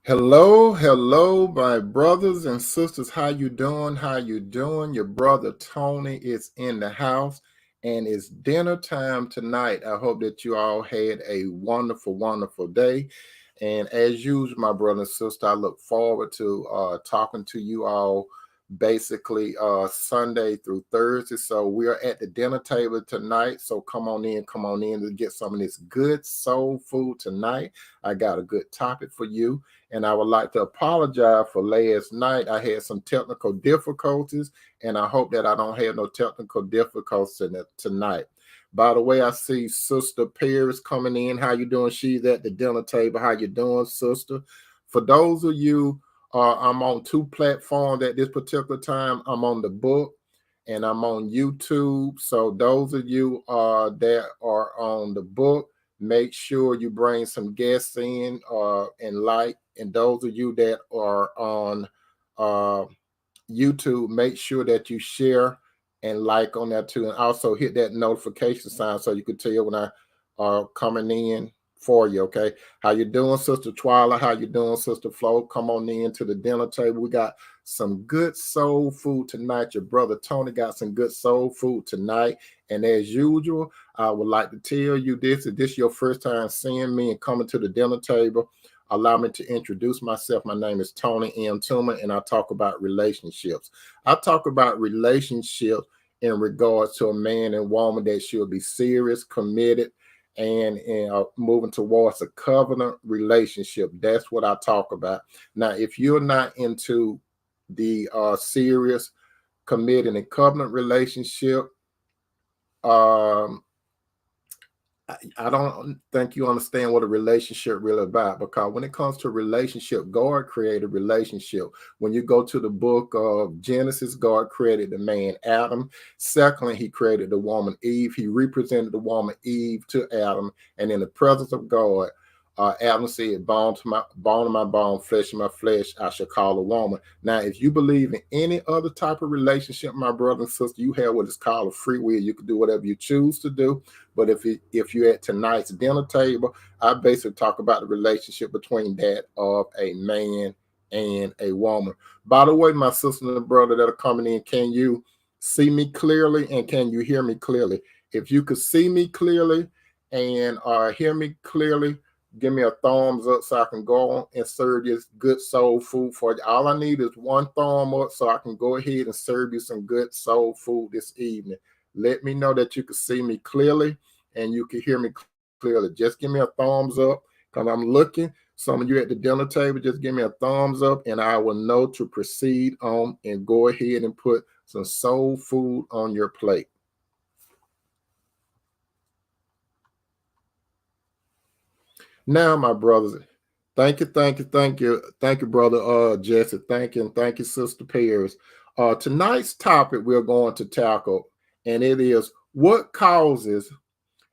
Hello, my brothers and sisters. How you doing? How you doing? Your brother Tony is in the house, and it's dinner time tonight. I hope that you all had a wonderful day. And as usual, my brother and sister, I look forward to talking to you all basically Sunday through Thursday. So we are at the dinner table tonight. So come on in to get some of this good soul food tonight. I got a good topic for you. And I would like to apologize for last night. I had some technical difficulties, and I hope that I don't have no technical difficulties tonight. By the way, I see Sister Paris coming in. How you doing? She's at the dinner table. How you doing, sister? For those of you, I'm on two platforms at this particular time. I'm on the book and I'm on YouTube. So those of you that are on the book, make sure you bring some guests in and like. And those of you that are on YouTube, make sure that you share and like on that too. And also hit that notification sign so you can tell when I are coming in for you. Okay. How you doing, Sister Twyla? How you doing, Sister Flo? Come on in to the dinner table. We got some good soul food tonight. Your brother Tony got some good soul food tonight. And as usual, I would like to tell you this. If this is your first time seeing me and coming to the dinner table, allow me to introduce myself. My name is Tony M. Toomer, and I talk about relationships. I talk about relationships in regards to a man and woman that should be serious, committed, and moving towards a covenant relationship. That's what I talk about. Now, if you're not into the serious, committed, and covenant relationship, I don't think you understand what a relationship really about, because when it comes to relationship, God created relationship. When you go to the book of Genesis, God created the man Adam. Secondly, he created the woman Eve. He represented the woman Eve to Adam. And in the presence of God, Adam said, bone of my bone, flesh of my flesh, I shall call a woman. Now, if you believe in any other type of relationship, my brother and sister, you have what is called a free will. You can do whatever you choose to do. But if you're at tonight's dinner table, I basically talk about the relationship between that of a man and a woman. By the way, my sister and brother that are coming in, can you see me clearly and can you hear me clearly? If you could see me clearly and hear me clearly, give me a thumbs up so I can go on and serve this good soul food for you. All I need is one thumb up so I can go ahead and serve you some good soul food this evening. Let me know that you can see me clearly and you can hear me clearly. Just give me a thumbs up because I'm looking. Some of you at the dinner table, just give me a thumbs up and I will know to proceed on and go ahead and put some soul food on your plate. Now, my brothers, thank you, brother Jesse. Thank you, and thank you, Sister Paris. Tonight's topic we're going to tackle, and it is what causes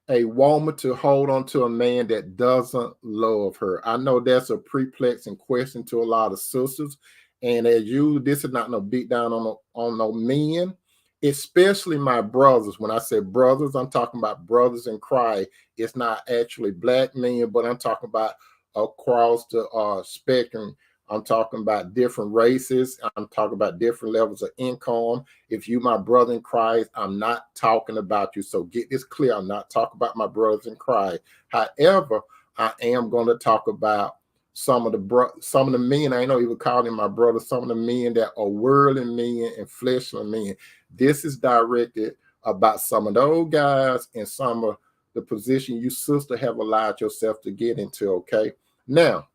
a woman to hold on to a man that doesn't love her. I know that's a perplexing question to a lot of sisters, and as you, this is not no beat down on no men, especially my brothers. When I say brothers, I'm talking about brothers in Christ. It's not actually black men, but I'm talking about across the spectrum. I'm talking about different races. I'm talking about different levels of income. If you my brother in Christ, I'm not talking about you. So get this clear. I'm not talking about my brothers in Christ. However, I am going to talk about some of the men. I ain't not even calling my brothers. Some of the men that are worldly men and fleshly men. This is directed about some of those guys and some of the position you sister have allowed yourself to get into. Okay, now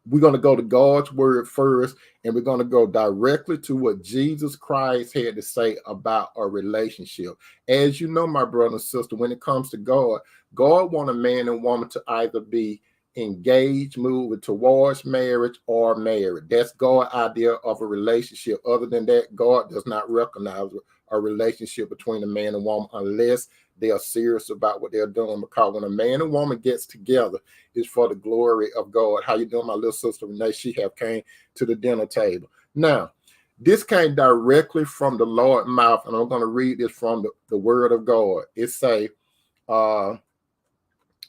we're going to go to God's word first, and we're going to go directly to what Jesus Christ had to say about a relationship. As you know, my brother and sister, when it comes to God, God wants a man and woman to either be engaged, moving towards marriage, or married. That's God's idea of a relationship. Other than that, God does not recognize a relationship between a man and woman unless they are serious about what they're doing. Because when a man and woman gets together, it's for the glory of God. How you doing, my little sister Renee? She have came to the dinner table. Now, this came directly from the Lord's mouth, and I'm going to read this from the word of God. It say,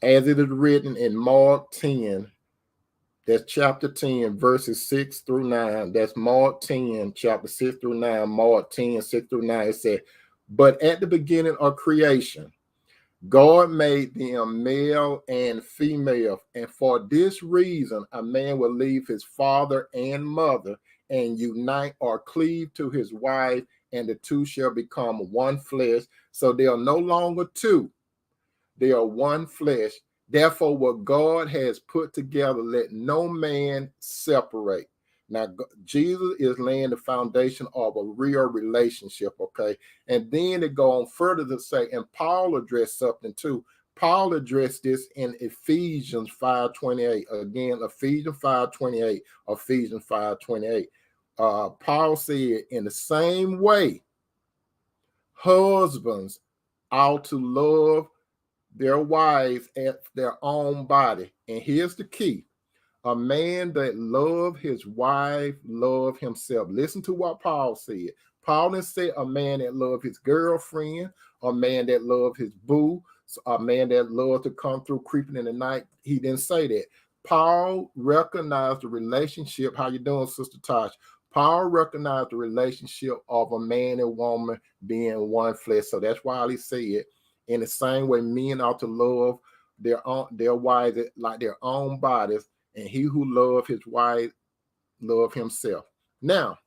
as it is written in Mark 10, That's chapter 10, verses 6 through 9. That's Mark 10, chapter 6 through 9. Mark 10, 6 through 9. It said, but at the beginning of creation, God made them male and female, and for this reason, a man will leave his father and mother and unite or cleave to his wife, and the two shall become one flesh. So they are no longer two, they are one flesh. Therefore, what God has put together, let no man separate. Now, Jesus is laying the foundation of a real relationship, okay? And then to go on further to say, and Paul addressed something too. Paul addressed this in Ephesians 5:28. Again, Ephesians 5:28, Ephesians 5:28. Paul said, in the same way, husbands ought to love their wives as their own body. And here's the key. A man that love his wife, love himself. Listen to what Paul said. Paul didn't say a man that love his girlfriend, a man that love his boo, a man that love to come through creeping in the night. He didn't say that. Paul recognized the relationship. How you doing, Sister Tosh? Paul recognized the relationship of a man and woman being one flesh. So that's why he said, in the same way, men ought to love their wives like their own bodies, and he who love his wife love himself. Now,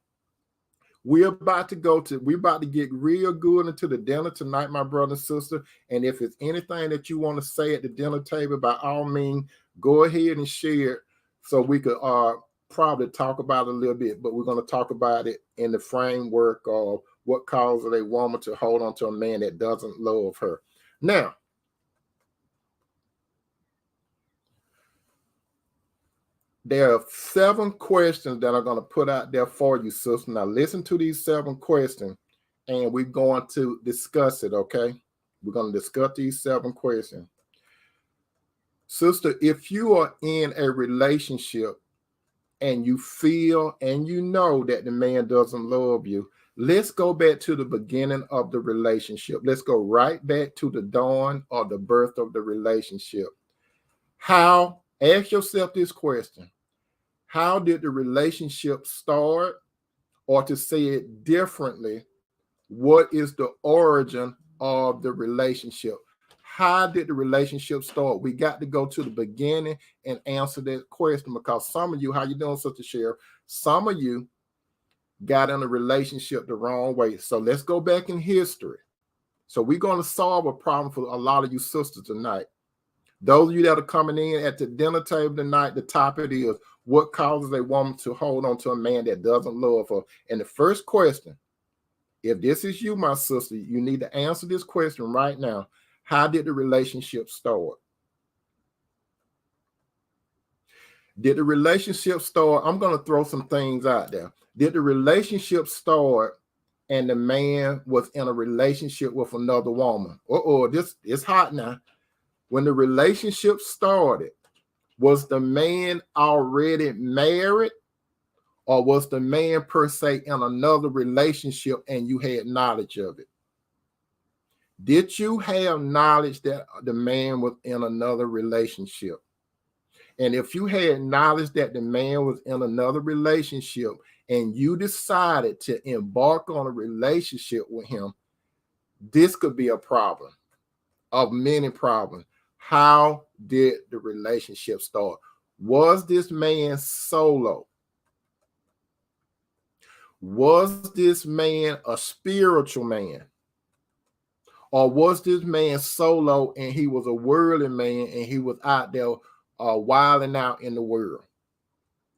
we're about to get real good into the dinner tonight, my brother and sister. And if it's anything that you want to say at the dinner table, by all means, go ahead and share it so we could probably talk about it a little bit. But we're going to talk about it in the framework of what causes a woman to hold on to a man that doesn't love her. Now, there are 7 questions that I'm going to put out there for you, sister. Now, listen to these 7 questions, and we're going to discuss it, okay? We're going to discuss these 7 questions. Sister, if you are in a relationship and you feel and you know that the man doesn't love you, let's go back to the beginning of the relationship. Let's go right back to the dawn or the birth of the relationship. Ask yourself this question. How did the relationship start? Or to say it differently, what is the origin of the relationship? How did the relationship start? We got to go to the beginning and answer that question, because some of you, how you doing, Sister Cheryl? Some of you got in a relationship the wrong way. So let's go back in history. So we're going to solve a problem for a lot of you sisters tonight. Those of you that are coming in at the dinner table tonight, the topic is, what causes a woman to hold on to a man that doesn't love her? And the first question, if this is you, my sister, you need to answer this question right now. How did the relationship start? Did the relationship start? I'm going to throw some things out there. Did the relationship start and the man was in a relationship with another woman? This is hot now. When the relationship started, was the man already married, or was the man per se in another relationship and you had knowledge of it? Did you have knowledge that the man was in another relationship? And if you had knowledge that the man was in another relationship and you decided to embark on a relationship with him, this could be a problem of many problems. How did the relationship start? Was this man solo? Was this man a spiritual man? Or was this man solo and he was a worldly man and he was out there wilding out in the world?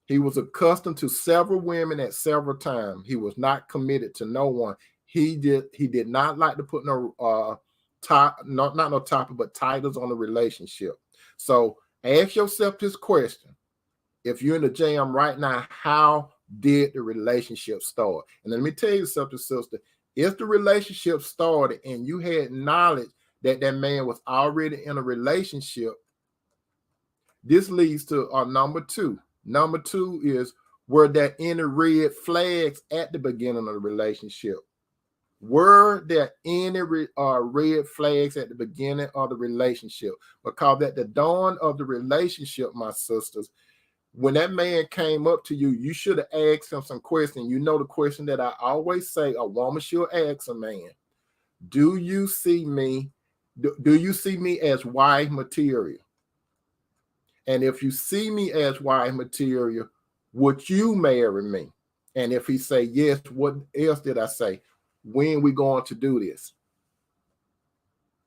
He was accustomed to several women at several times. He was not committed to no one. He did not like to put no not no topic, but titles on the relationship. So ask yourself this question. If you're in the jam right now, how did the relationship start? And let me tell you something, sister. If the relationship started and you had knowledge that that man was already in a relationship, this leads to number 2. Number 2 is, were there any red flags at the beginning of the relationship? Were there any red flags at the beginning of the relationship? Because at the dawn of the relationship, my sisters, when that man came up to you, you should have asked him some questions. You know the question that I always say a woman should ask a man: do you see me? Do you see me as wife material? And if you see me as wife material, would you marry me? And if he say yes, what else did I say? When we going to do this?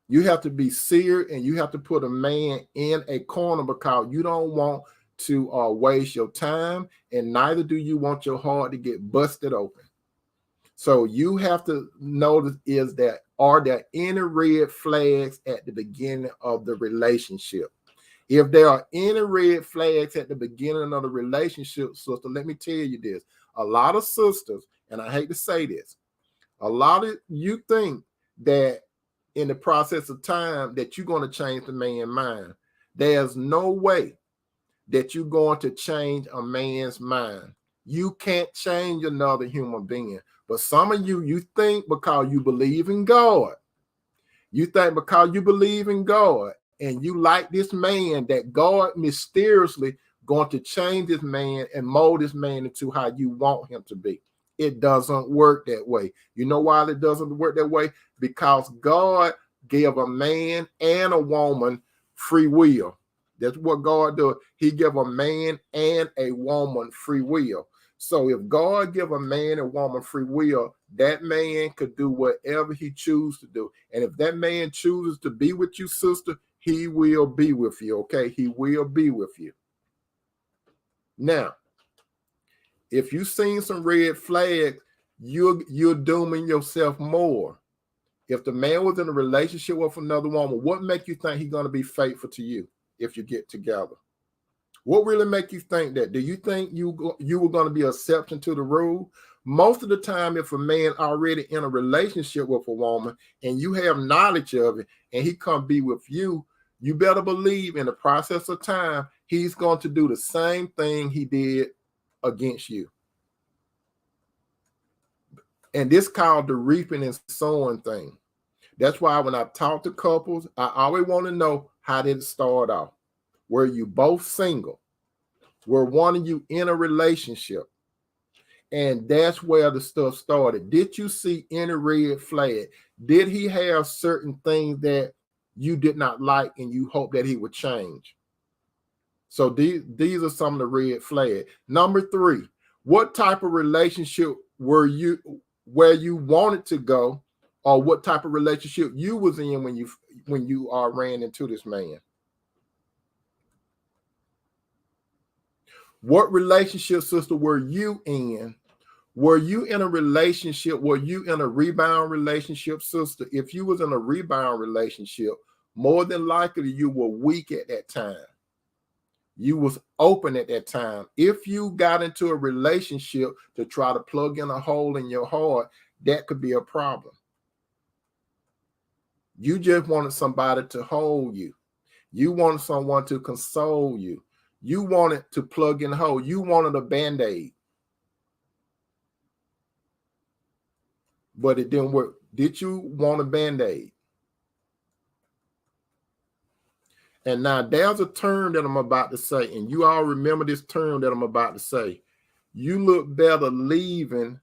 You have to be serious, and you have to put a man in a corner, because you don't want to waste your time, and neither do you want your heart to get busted open. So you have to notice, are there any red flags at the beginning of the relationship? If there are any red flags at the beginning of the relationship, sister, let me tell you this. A lot of sisters, and I hate to say this, a lot of you think that in the process of time that you're going to change the man's mind. There's no way that you're going to change a man's mind. You can't change another human being. But some of you think because you believe in God, you think because you believe in God and you like this man, that God mysteriously going to change this man and mold this man into how you want him to be. It doesn't work that way. You know why it doesn't work that way? Because God gave a man and a woman free will. That's what God does. He gave a man and a woman free will. So if God give a man and woman free will, that man could do whatever he chooses to do. And if that man chooses to be with you, sister, he will be with you, okay? He will be with you. Now, if you've seen some red flags, you're dooming yourself more. If the man was in a relationship with another woman, what make you think he's going to be faithful to you if you get together? What really make you think that? Do you think you were going to be an exception to the rule? Most of the time, if a man already in a relationship with a woman and you have knowledge of it and he come be with you, you better believe in the process of time, he's going to do the same thing he did against you. And this called the reaping and sowing thing. That's why when I talk to couples, I always want to know, how did it start off? Were you both single? Were one of you in a relationship? And that's where the stuff started. Did you see any red flag? Did he have certain things that you did not like and you hope that he would change? So these are some of the red flags. Number 3, what type of relationship were you where you wanted to go, or what type of relationship you was in when you ran into this man? What relationship, sister, were you in? Were you in a relationship? Were you in a rebound relationship, sister? If you was in a rebound relationship, more than likely you were weak at that time. You was open at that time. If you got into a relationship to try to plug in a hole in your heart, that could be a problem. You just wanted somebody to hold you. You wanted someone to console you. You wanted to plug in a hole. You wanted a Band-Aid. But it didn't work. Did you want a Band-Aid? And now there's a term that I'm about to say, and you all remember this term that I'm about to say. You look better leaving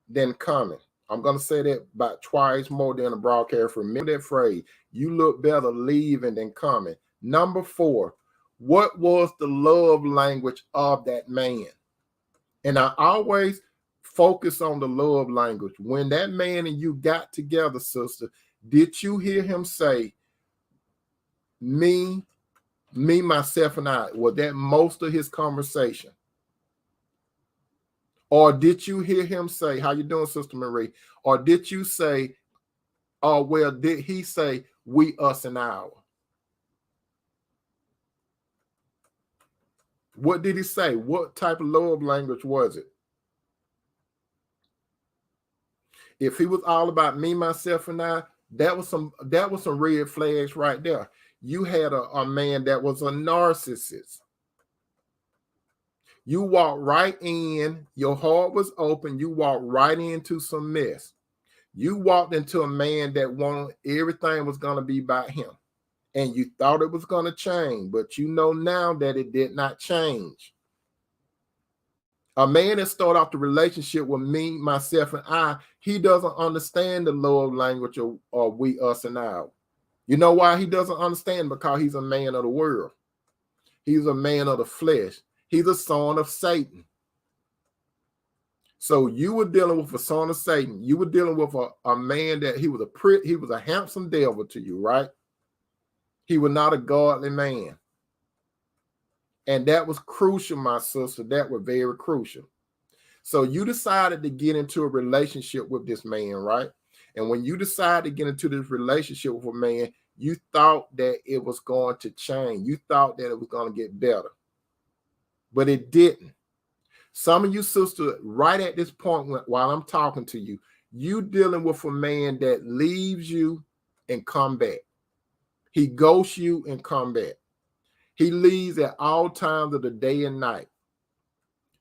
than coming. I'm going to say that about twice more than a broadcast. Remember that phrase. You look better leaving than coming. Number 4, what was the love language of that man? And I always focus on the love language. When that man and you got together, sister, did you hear him say, me, myself, and I? Was that most of his conversation? Or did you hear him say, how you doing, Sister Marie? Or did you say, oh, well, did he say, we, us, and our? What did he say? What type of love language was it? If he was all about me, myself, and I, that was some red flags right there. You had a man that was a narcissist. You walked right in, your heart was open, you walked right into some mess. You walked into a man that wanted everything was going to be about him. and you thought it was going to change, but you know now that it did not change. A man that started off the relationship with me, myself, and I, he doesn't understand the love language or we, us, and our. You know why he doesn't understand? Because he's a man of the world. He's a man of the flesh. He's a son of Satan. So you were dealing with a son of Satan. You were dealing with a man that he was a handsome devil to you, right? He was not a godly man. And that was crucial, my sister. That was very crucial. So you decided to get into a relationship with this man, right? And when you decided to get into this relationship with a man, you thought that it was going to change. You thought that it was going to get better. But it didn't. Some of you sisters, right at this point while I'm talking to you, you dealing with a man that leaves you and come back. He ghosts you and come back. He leaves at all times of the day and night.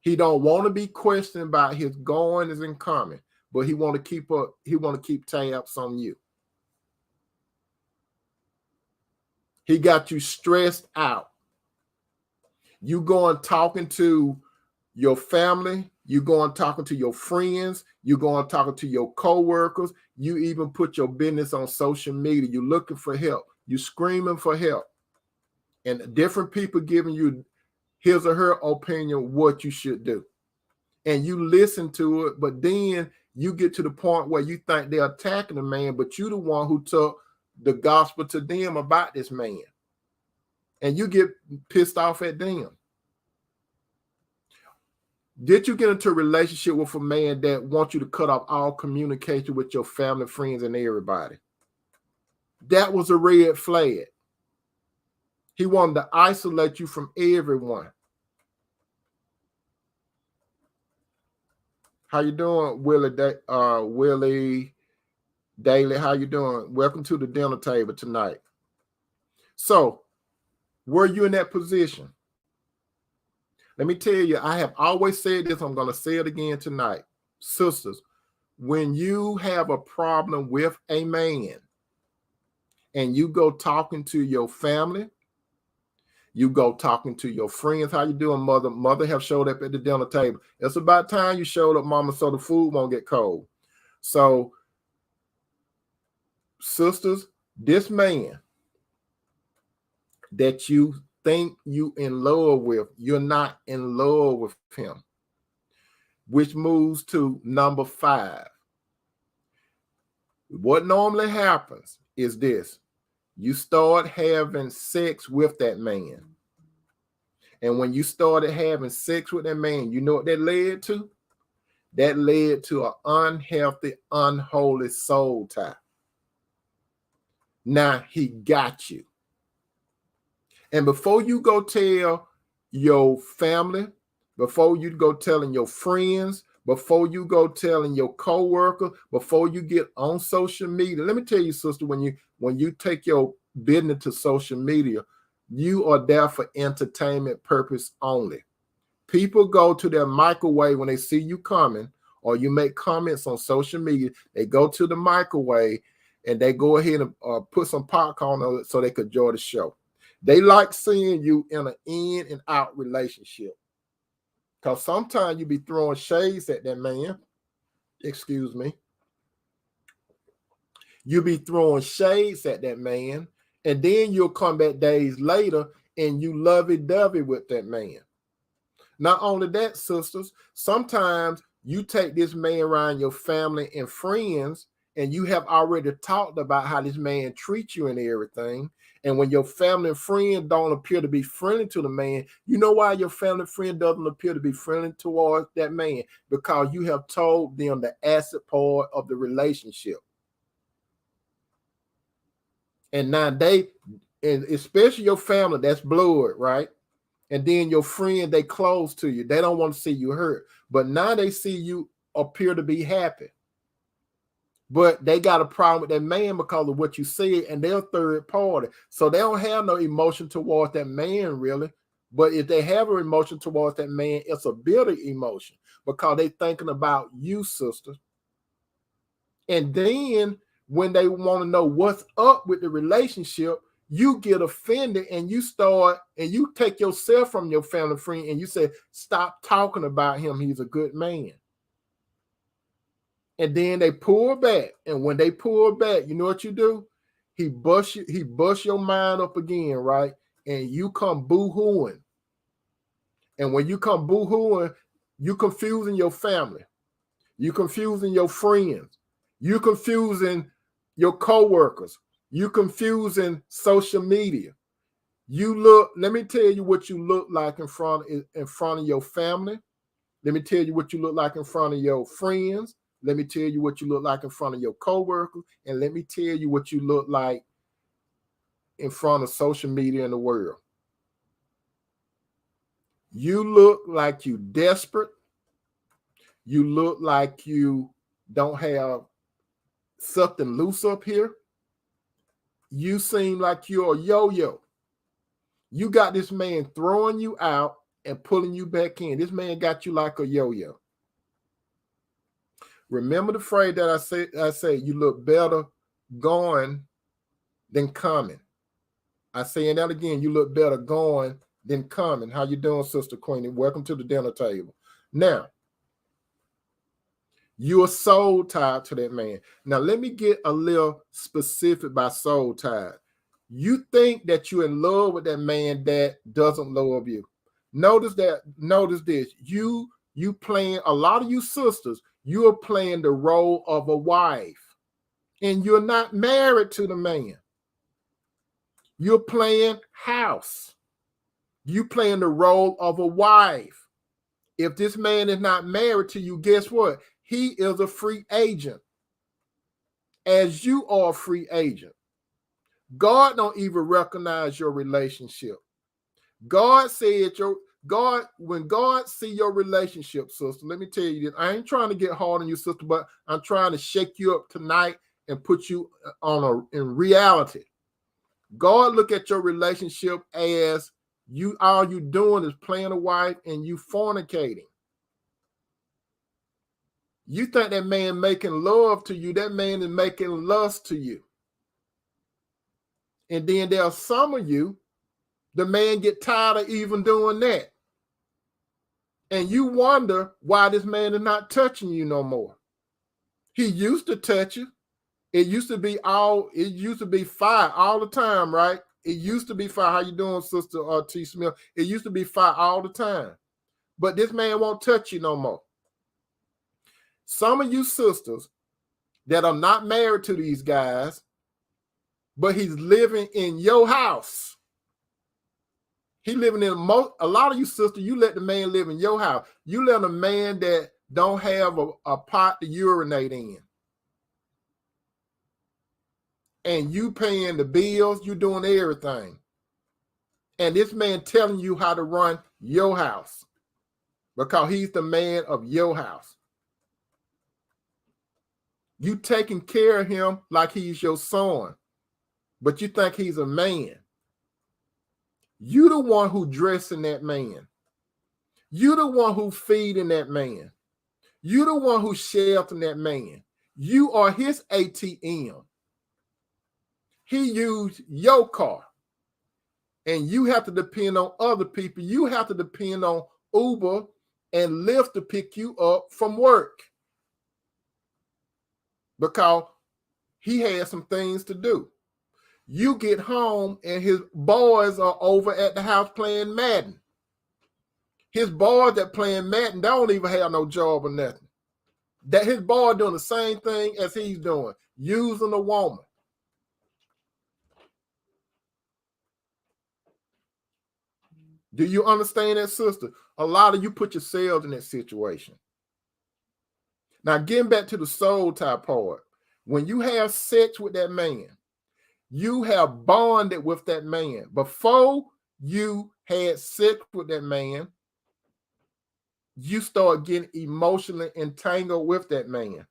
He don't want to be questioned about his goings and coming, but he want to keep tabs on you. He got you stressed out. You going talking to your family, you going talking to your friends, you going talking to your co-workers, you even put your business on social media. You're looking for help. You screaming for help. And different people giving you his or her opinion what you should do. And you listen to it, but then you get to the point where you think they're attacking the man, but you're the one who took the gospel to them about this man. And you get pissed off at them. Did you get into a relationship with a man that wants you to cut off all communication with your family, friends, and everybody? That was a red flag. He wanted to isolate you from everyone. How you doing, Willie Daly? How you doing? Welcome to the dinner table tonight. So, were you in that position? Let me tell you, I have always said this. I'm going to say it again tonight. Sisters, when you have a problem with a man and you go talking to your family, you go talking to your friends. How you doing, mother? Mother have showed up at the dinner table. It's about time you showed up, mama, so the food won't get cold. So, sisters, this man that you think you in love with, you're not in love with him. Which moves to number 5. What normally happens is this. You start having sex with that man. And when you started having sex with that man, you know what that led to? That led to an unhealthy, unholy soul tie. Now he got you. And before you go tell your family, before you go telling your friends, before you go telling your co-worker, before you get on social media, let me tell you, sister, when you take your business to social media, you are there for entertainment purpose only. People go to their microwave when they see you coming, or you make comments on social media. They go to the microwave and they go ahead and put some popcorn on it so they could enjoy the show. They like seeing you in an in and out relationship. Because sometimes you be throwing shades at that man. Excuse me. You be throwing shades at that man. And then you'll come back days later and you lovey-dovey with that man. Not only that, sisters, sometimes you take this man around your family and friends, and you have already talked about how this man treats you and everything. And when your family and friend don't appear to be friendly to the man, you know why your family and friend doesn't appear to be friendly towards that man? Because you have told them the acid part of the relationship. And now and especially your family, that's blood, right? And then your friend, they close to you. They don't want to see you hurt. But now they see you appear to be happy. But they got a problem with that man because of what you said, and they're third party. So they don't have no emotion towards that man, really. But if they have an emotion towards that man, it's a bitter emotion because they're thinking about you, sister. And then when they want to know what's up with the relationship, you get offended and you start and you take yourself from your family friend and you say, stop talking about him. He's a good man. And then they pull back. And when they pull back, you know what you do? He busts your mind up again, right? And you come boo-hooing. And when you come boo-hooing, you confusing your family. You confusing your friends. You confusing your coworkers. You confusing social media. Let me tell you what you look like in front of your family. Let me tell you what you look like in front of your friends. Let me tell you what you look like in front of your coworkers. And let me tell you what you look like in front of social media in the world. You look like you desperate. You look like you don't have something loose up here. You seem like you're a yo-yo. You got this man throwing you out and pulling you back in. This man got you like a yo-yo. Remember the phrase that I say you look better going than coming. I saying that again, you look better going than coming. How you doing, Sister Queenie? Welcome to the dinner table. Now, you are soul tied to that man. Now, let me get a little specific by soul tied. You think that you're in love with that man that doesn't love you. Notice this. You playing, a lot of you sisters, you are playing the role of a wife. And you're not married to the man. You're playing house. You playing the role of a wife. If this man is not married to you, guess what? He is a free agent. As you are a free agent. God don't even recognize your relationship. God said when God see your relationship, sister, let me tell you this. I ain't trying to get hard on you, sister, but I'm trying to shake you up tonight and put you in reality. God look at your relationship as all you doing is playing a wife and you fornicating. You think that man making love to you, that man is making lust to you. And then there are some of you, the man get tired of even doing that. And you wonder why this man is not touching you no more. He used to touch you. It used to be fire all the time, right? It used to be fire. How you doing, Sister T. Smith? It used to be fire all the time. But this man won't touch you no more. Some of you sisters that are not married to these guys, but he's living in your house. He living in a lot of you sisters, you let the man live in your house. You let a man that don't have a pot to urinate in. And you paying the bills, you doing everything. And this man telling you how to run your house because he's the man of your house. You taking care of him like he's your son, but you think he's a man. You the one who dressing that man. You the one who feeding that man. You the one who sheltering that man. You are his ATM. He used your car. And you have to depend on other people. You have to depend on Uber and Lyft to pick you up from work. Because he had some things to do. You get home and his boys are over at the house playing Madden. His boys that playing Madden don't even have no job or nothing. That his boy doing the same thing as he's doing, using a woman. Do you understand that, sister? A lot of you put yourselves in that situation. Now, getting back to the soul tie part, when you have sex with that man, you have bonded with that man. Before you had sex with that man, you start getting emotionally entangled with that man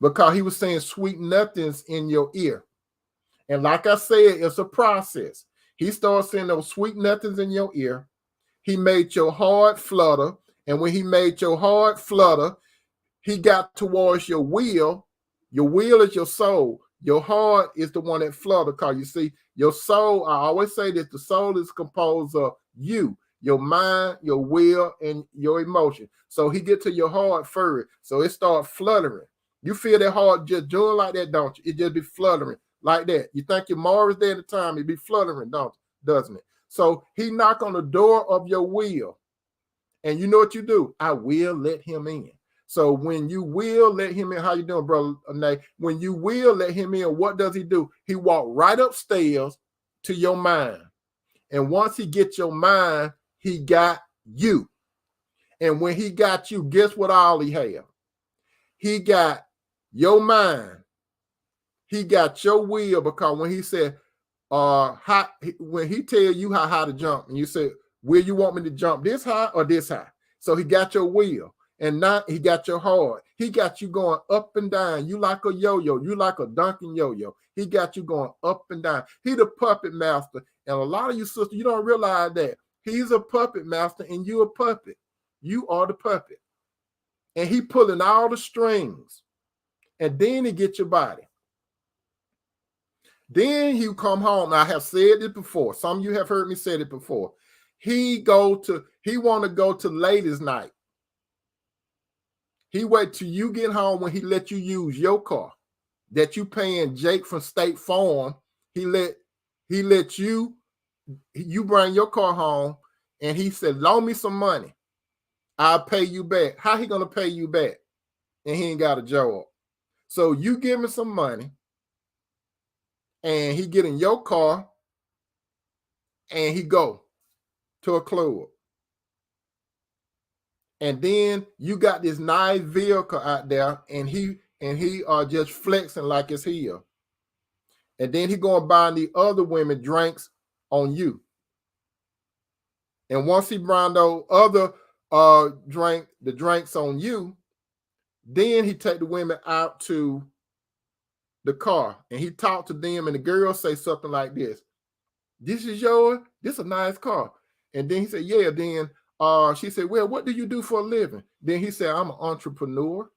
because he was saying sweet nothings in your ear. And like I said, it's a process. He started saying those sweet nothings in your ear. He made your heart flutter. And when he made your heart flutter, he got towards your will. Your will is your soul. Your heart is the one that flutters because you see, Your soul, I always say this, the soul is composed of you, your mind, your will, and your emotion. So he get to your heart first. So it starts fluttering. You feel that heart just doing like that, don't you? It just be fluttering like that. You think your more is there at the time, it be fluttering, doesn't it? So he knock on the door of your will. And you know what you do? I will let him in. So when you will let him in, how you doing, brother Nate? When you will let him in, what does he do? He walk right upstairs to your mind. And once he gets your mind, he got you. And when he got you, guess what all he have? He got your mind. He got your will, because when he said, when he tell you how high to jump, and you say, will you want me to jump this high or this high? So he got your will, and now he got your heart. He got you going up and down. You like a yo-yo. You like a dunking yo-yo. He got you going up and down. He the puppet master. And a lot of you sisters, you don't realize that. He's a puppet master, and you a puppet. You are the puppet. And he pulling all the strings. And then he get your body. Then you come home. I have said it before. Some of you have heard me say it before. He want to go to ladies' night. He wait till you get home when he let you use your car that you paying Jake from State Farm. He let you bring your car home, and he said, loan me some money. I'll pay you back. How he gonna pay you back? And he ain't got a job. So you give him some money, and he get in your car, and he go to a club. And then you got this nice vehicle out there, and he are just flexing like it's here. And then he going to buy the other women drinks on you. And once he brought those other drinks on you, then he take the women out to the car, and he talk to them, and the girls say something like this: this is yours? This is a nice car. And then he said, yeah. Then she said, well, what do you do for a living? Then he said, I'm an entrepreneur.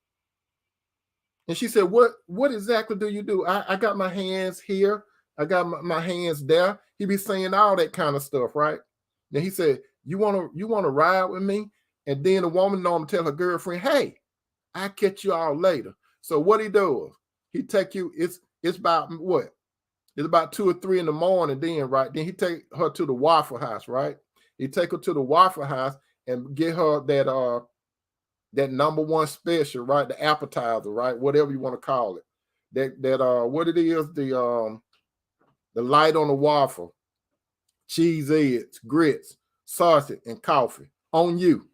And she said, what exactly do you do? I got my hands here. I got my hands there. He be saying all that kind of stuff, right? Then he said, you want to ride with me? And then the woman normally tell her girlfriend, hey, I'll catch you all later. So what he does, he take you, it's about what? It's about 2 or 3 in the morning then, right? Then he take her to the Waffle House, right? He take her to the Waffle House and get her that #1 special, right? The appetizer, right? Whatever you want to call it. That what it is, the light on the waffle, cheese eggs, grits, sausage, and coffee on you.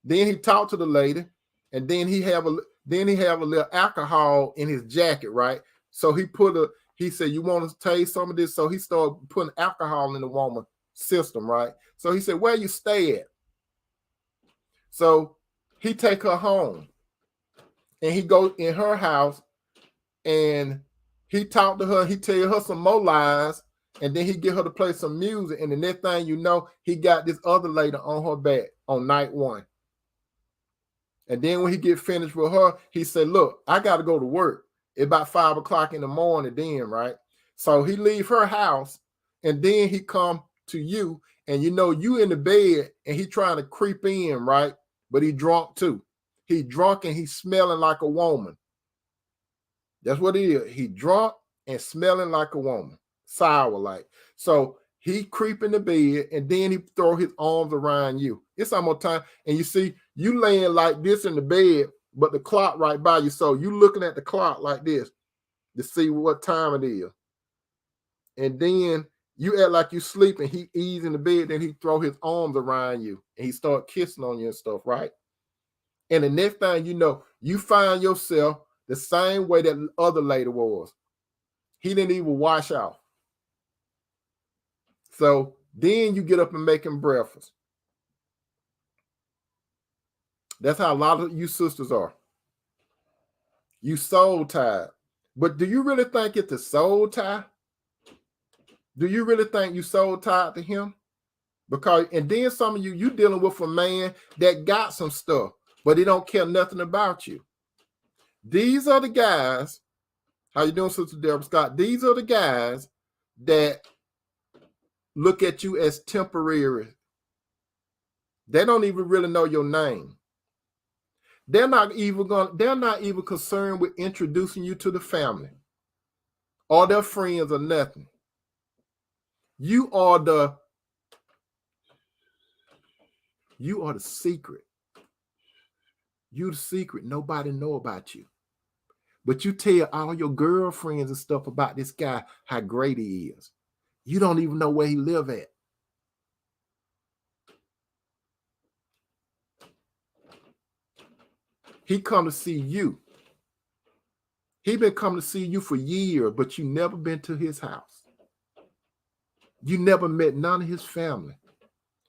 Then he talked to the lady, and then he have a little alcohol in his jacket, right? So he said, you want to taste some of this? So he started putting alcohol in the woman's system, right? So he said, where you stay at? So he take her home, and he go in her house, and he talk to her. He tell her some more lies, and then he get her to play some music. And the next thing you know, he got this other lady on her back on night 1. And then when he get finished with her, he said, look, I got to go to work. It's about 5 o'clock in the morning then, right? So he leave her house, and then he come to you, and you know you in the bed, and he trying to creep in, right? But he drunk too. He drunk, and he smelling like a woman. That's what he is. He drunk and smelling like a woman, sour like. So he creep in the bed, and then he throw his arms around you. It's almost time, and you see you laying like this in the bed, but the clock right by you. So you looking at the clock like this to see what time it is. And then you act like you sleeping. He ease in the bed, then he throw his arms around you, and he start kissing on you and stuff, right? And the next thing you know, you find yourself the same way that other lady was. He didn't even wash off. So then you get up and make him breakfast. That's how a lot of you sisters are. You soul tied. But do you really think it's a soul tie? Do you really think you soul tied to him? Because, and then some of you dealing with a man that got some stuff, but he don't care nothing about you. These are the guys, how you doing, Sister Deborah Scott? These are the guys that look at you as temporary. They don't even really know your name. They're not even concerned with introducing you to the family or their friends or nothing. You are the secret. You the secret. Nobody know about you. But you tell all your girlfriends and stuff about this guy, how great he is. You don't even know where he live at. He come to see you. He been coming to see you for years, but you never been to his house. You never met none of his family.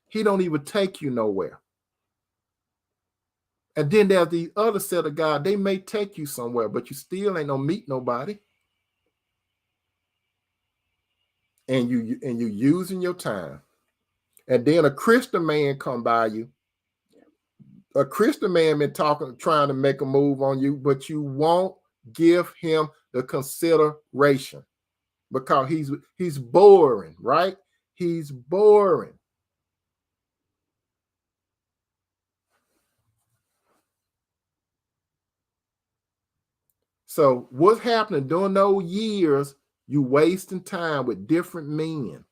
He don't even take you nowhere. And then there's the other set of guys, they may take you somewhere, but you still ain't no meet nobody. And you using your time. And then a Christian man come by you. A Christian man been trying to make a move on you, but you won't give him the consideration because he's boring, right? He's boring. So what's happening during those years? You wasting time with different men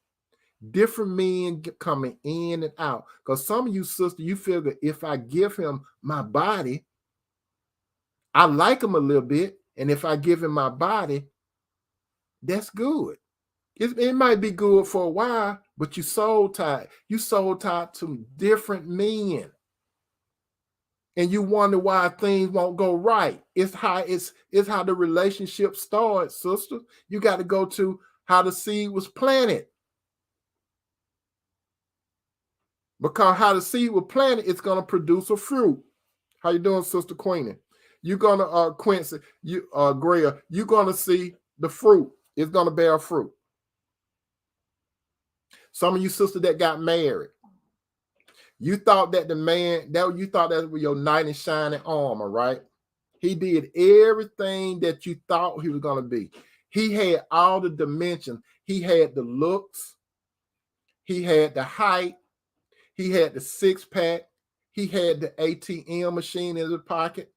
coming in and out. Because some of you sisters, you feel that if I give him my body, I like him a little bit, and if I give him my body, that's good. It might be good for a while, but you soul tied. You soul tied to different men. And you wonder why things won't go right. It's how the relationship starts, sister. You got to go to how the seed was planted. Because how the seed was planted, it's going to produce a fruit. How you doing, Sister Queenie? You're gonna Quincy, Greer, you're gonna see the fruit. It's gonna bear fruit. Some of you sisters that got married, you thought that that was your knight in shining armor, right? He did everything that you thought he was gonna be. He had all the dimensions. He had the looks, he had the height, he had the six-pack, he had the ATM machine in his pocket,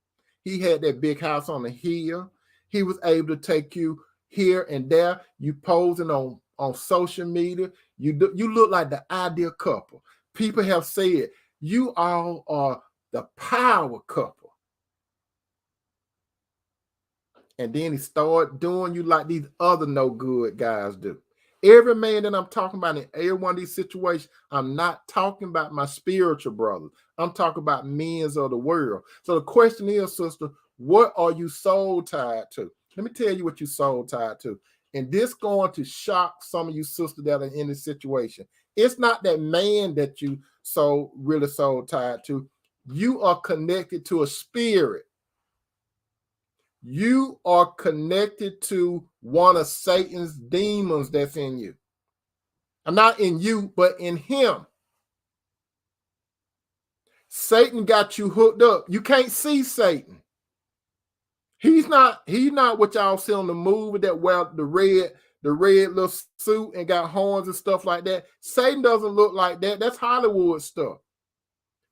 he had that big house on the hill. He was able to take you here and there. You posing on social media. You look like the ideal couple. People have said you all are the power couple. And then he started doing you like these other no good guys do. Every man that I'm talking about in every one of these situations, I'm not talking about my spiritual brothers. I'm talking about men of the world. So the question is, sister, what are you soul tied to? Let me tell you what you soul tied to. And this going to shock some of you sisters that are in this situation. It's not that man that you really soul tied to. You are connected to a spirit. You are connected to one of Satan's demons that's in you. I'm not in you, but in him. Satan got you hooked up. You can't see Satan. He's not what y'all see on the movie that wear the red little suit and got horns and stuff like that. Satan doesn't look like that. That's Hollywood stuff.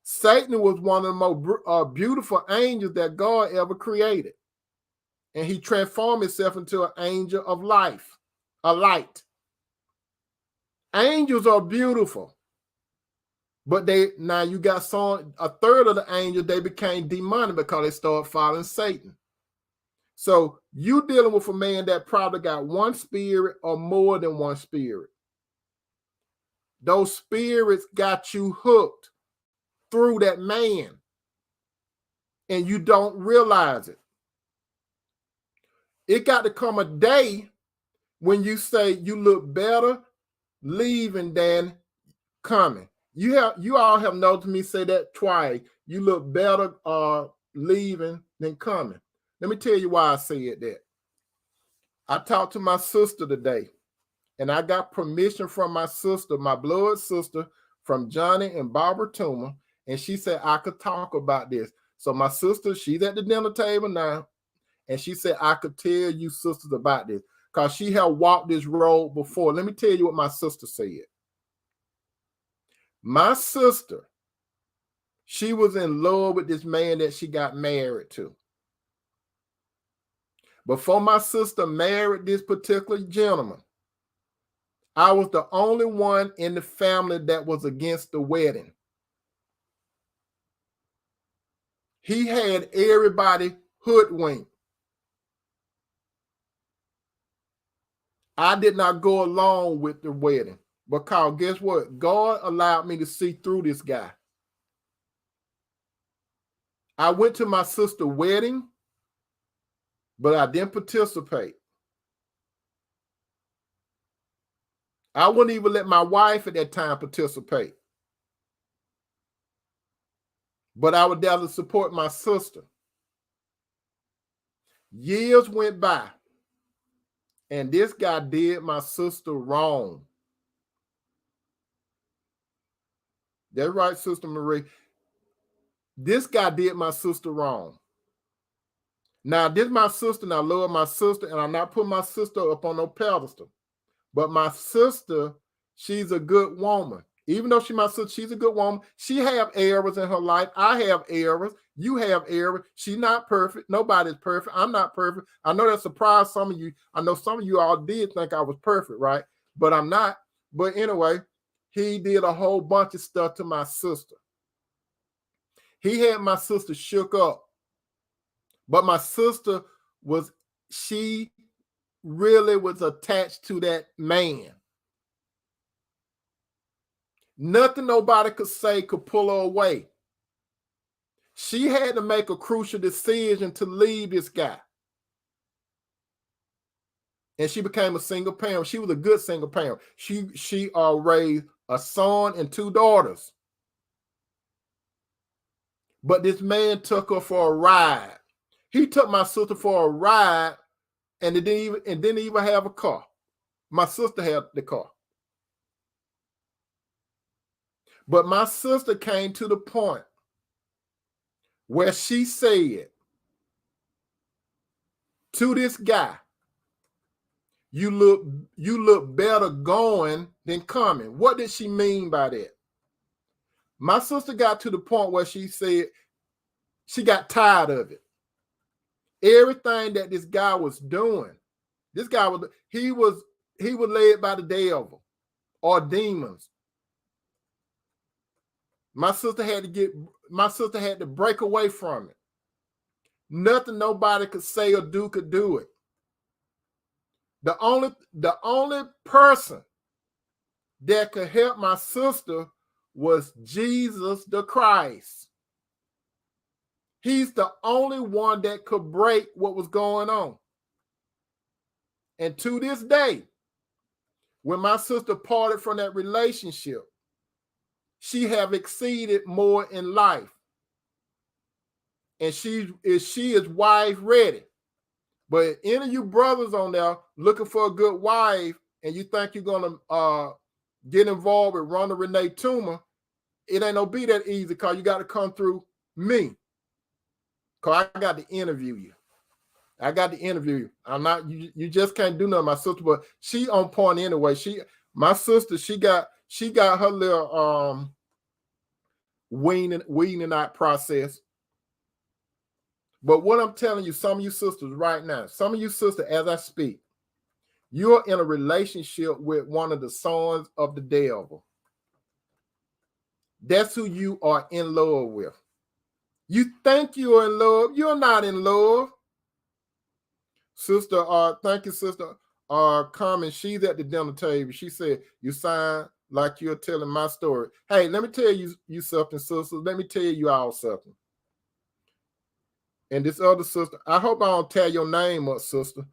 Satan was one of the most beautiful angels that God ever created. And he transformed himself into an angel of life, a light. Angels are beautiful. But now you got a third of the angels, they became demonic because they started following Satan. So you dealing with a man that probably got one spirit or more than one spirit. Those spirits got you hooked through that man. And you don't realize it. It got to come a day when you say you look better leaving than coming. You all have noticed me say that twice. You look better leaving than coming. Let me tell you why I said that. I talked to my sister today, and I got permission from my sister, my blood sister, from Johnny and Barbara Toomer, and she said I could talk about this. So my sister, she's at the dinner table now, and she said I could tell you sisters about this because she had walked this road before. Let me tell you what my sister said. My sister, she was in love with this man that she got married to. Before my sister married this particular gentleman, I was the only one in the family that was against the wedding. He had everybody hoodwinked. I did not go along with the wedding because guess what? God allowed me to see through this guy. I went to my sister's wedding, but I didn't participate. I wouldn't even let my wife at that time participate. But I would there to support my sister. Years went by, and this guy did my sister wrong. That's right, Sister Marie. This guy did my sister wrong. Now, this is my sister, and I love my sister, and I'm not putting my sister up on no pedestal. But my sister, she's a good woman. Even though she's my sister, she's a good woman. She have errors in her life. I have errors. You have errors. She's not perfect. Nobody's perfect. I'm not perfect. I know that surprised some of you. I know some of you all did think I was perfect, right? But I'm not. But anyway, he did a whole bunch of stuff to my sister. He had my sister shook up. But my sister she really was attached to that man. Nothing nobody could say could pull her away. She had to make a crucial decision to leave this guy. And she became a single parent. She was a good single parent. She raised a son and 2 daughters. But this man took her for a ride. He took my sister for a ride and didn't even have a car. My sister had the car. But my sister came to the point where she said to this guy, you look better going than coming. What did she mean by that? My sister got to the point where she said she got tired of it. Everything that this guy was doing, he was led by the devil or demons. My sister had to break away from it. Nothing nobody could say or do could do it. The only person that could help my sister was Jesus the Christ. He's the only one that could break what was going on. And to this day, when my sister parted from that relationship, she have exceeded more in life. And she is wife ready. But any of you brothers on there looking for a good wife and you think you're going to get involved with Rhonda Renee Toomer, it ain't gonna be that easy because you got to come through me. Because I got to interview you. I'm not, you just can't do nothing, my sister, but she on point anyway. My sister, she got her little weaning out process. But what I'm telling you, some of you sisters right now, as I speak, you're in a relationship with one of the sons of the devil. That's who you are in love with. You think you're in love. You're not in love. Sister, thank you, Sister Carmen. She's at the dinner table. She said, you sound like you're telling my story. Hey, let me tell you something, sister. Let me tell you all something. And this other sister, I hope I don't tear your name up, sister.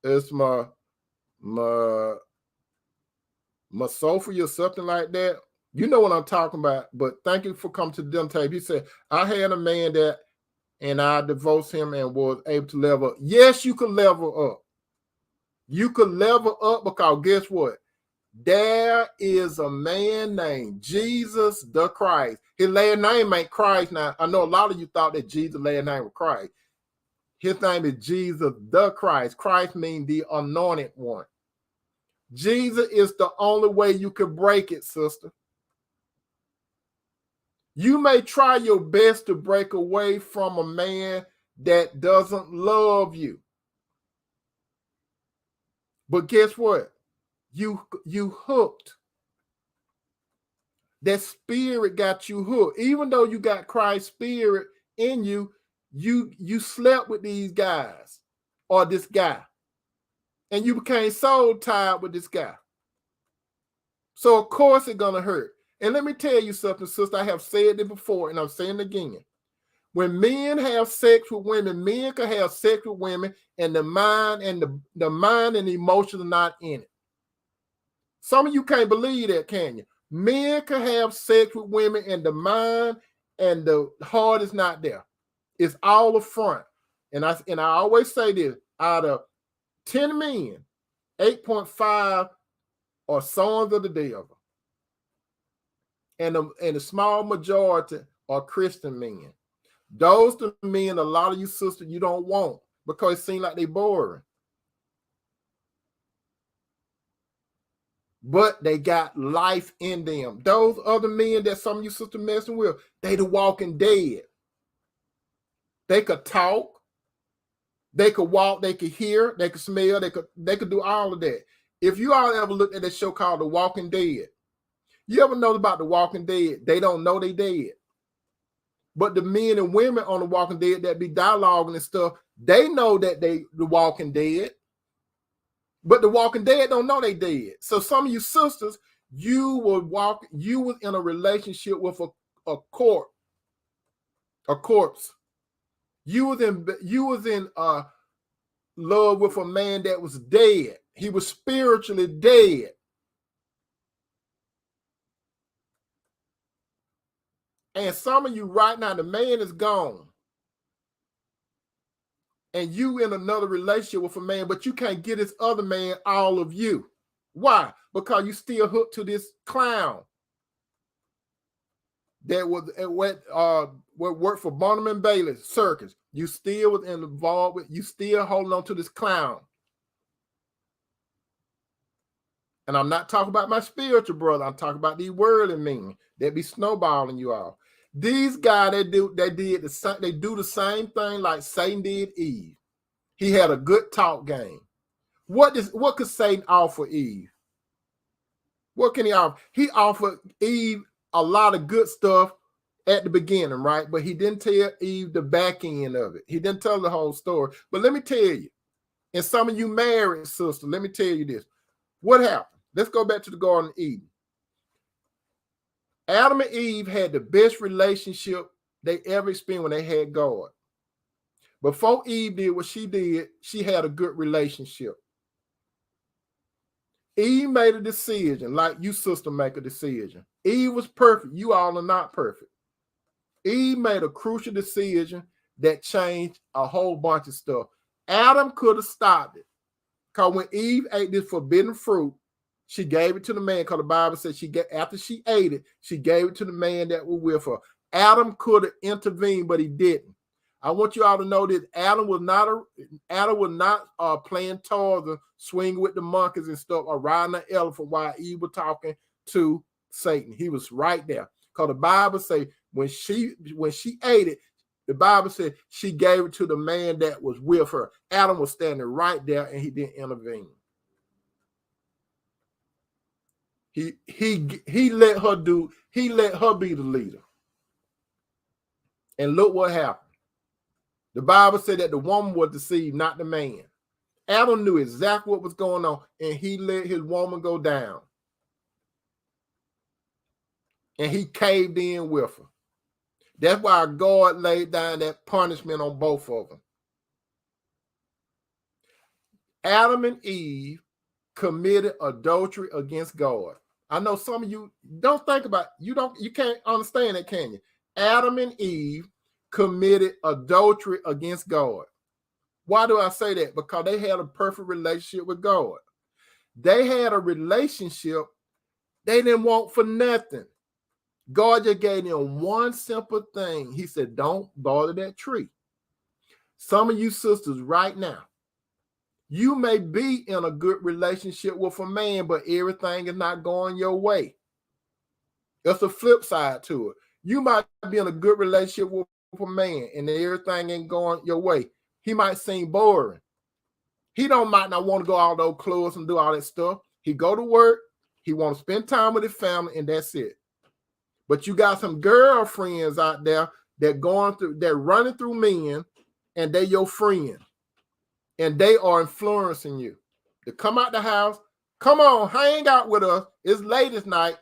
It's my Sophie or something like that. You know what I'm talking about. But thank you for coming to the dinner table. He said, I had a man that, and I divorced him and was able to level up. Yes, you could level up. You could level up because guess what? There is a man named Jesus the Christ. His last name ain't Christ. Now, I know a lot of you thought that Jesus' last name was Christ. His name is Jesus the Christ. Christ means the anointed one. Jesus is the only way you can break it, sister. You may try your best to break away from a man that doesn't love you. But guess what? You hooked. That spirit got you hooked. Even though you got Christ's spirit in you, you slept with these guys or this guy. And you became so tired with this guy. So of course it's gonna hurt. And let me tell you something, sister. I have said it before, and I'm saying it again. When men have sex with women, men can have sex with women, and the mind and the mind and the emotions are not in it. Some of you can't believe that, can you? Men can have sex with women, and the mind and the heart is not there. It's all a front. And I always say this: out of 10 men, 8.5 are sons of the devil, and the small majority are Christian men. Those the men a lot of you sisters you don't want because it seems like they're boring. But they got life in them. Those other men that some of you sisters messing with, they the walking dead. They could talk, they could walk, they could hear, they could smell, they could do all of that. If you all ever looked at that show called The Walking Dead, you ever know about The Walking Dead? They don't know they dead. But the men and women on The Walking Dead that be dialoguing and stuff, they know that they the Walking Dead. But the Walking Dead don't know they dead. So some of you sisters, you was in a relationship with a corpse. You was in love with a man that was dead. He was spiritually dead. And some of you right now, the man is gone. And you in another relationship with a man, but you can't get this other man all of you. Why? Because you still hooked to this clown that was worked for Barnum and Bailey's circus. You still was involved with, you still holding on to this clown. And I'm not talking about my spiritual brother. I'm talking about these worldly men that be snowballing you all. These guys, they do the same thing like Satan did Eve. He had a good talk game. What could Satan offer Eve? What can he offer? He offered Eve a lot of good stuff at the beginning, right? But he didn't tell Eve the back end of it. He didn't tell the whole story. But let me tell you, and some of you married sisters, let me tell you this. What happened? Let's go back to the Garden of Eden. Adam and Eve had the best relationship they ever experienced when they had God. Before Eve did what she did, she had a good relationship. Eve made a decision, like you sister make a decision. Eve was perfect. You all are not perfect. Eve made a crucial decision that changed a whole bunch of stuff. Adam could have stopped it. Because when Eve ate this forbidden fruit, she gave it to the man, because the Bible says after she ate it, she gave it to the man that was with her. Adam could have intervened, but he didn't. I want you all to know that Adam was not playing toys and swinging with the monkeys and stuff or riding an elephant while Eve was talking to Satan. He was right there. Because the Bible says when she ate it, the Bible said she gave it to the man that was with her. Adam was standing right there and he didn't intervene. He let her be the leader. And look what happened. The Bible said that the woman was deceived, not the man. Adam knew exactly what was going on, and he let his woman go down. And he caved in with her. That's why God laid down that punishment on both of them. Adam and Eve committed adultery against God. I know some of you don't think about you can't understand it, can you? Adam and Eve committed adultery against God. Why do I say that? Because they had a perfect relationship with God. They had a relationship they didn't want for nothing. God just gave them one simple thing. He said, don't bother that tree. Some of you sisters right now, you may be in a good relationship with a man, but everything is not going your way. That's the flip side to it. You might be in a good relationship with a man and everything ain't going your way. He might seem boring. He might not want to go all those clubs and do all that stuff. He go to work. He want to spend time with his family, and that's it. But you got some girlfriends out there that running through men, and they your friend, and they are influencing you to come out the house. Come on, hang out with us. It's late at night.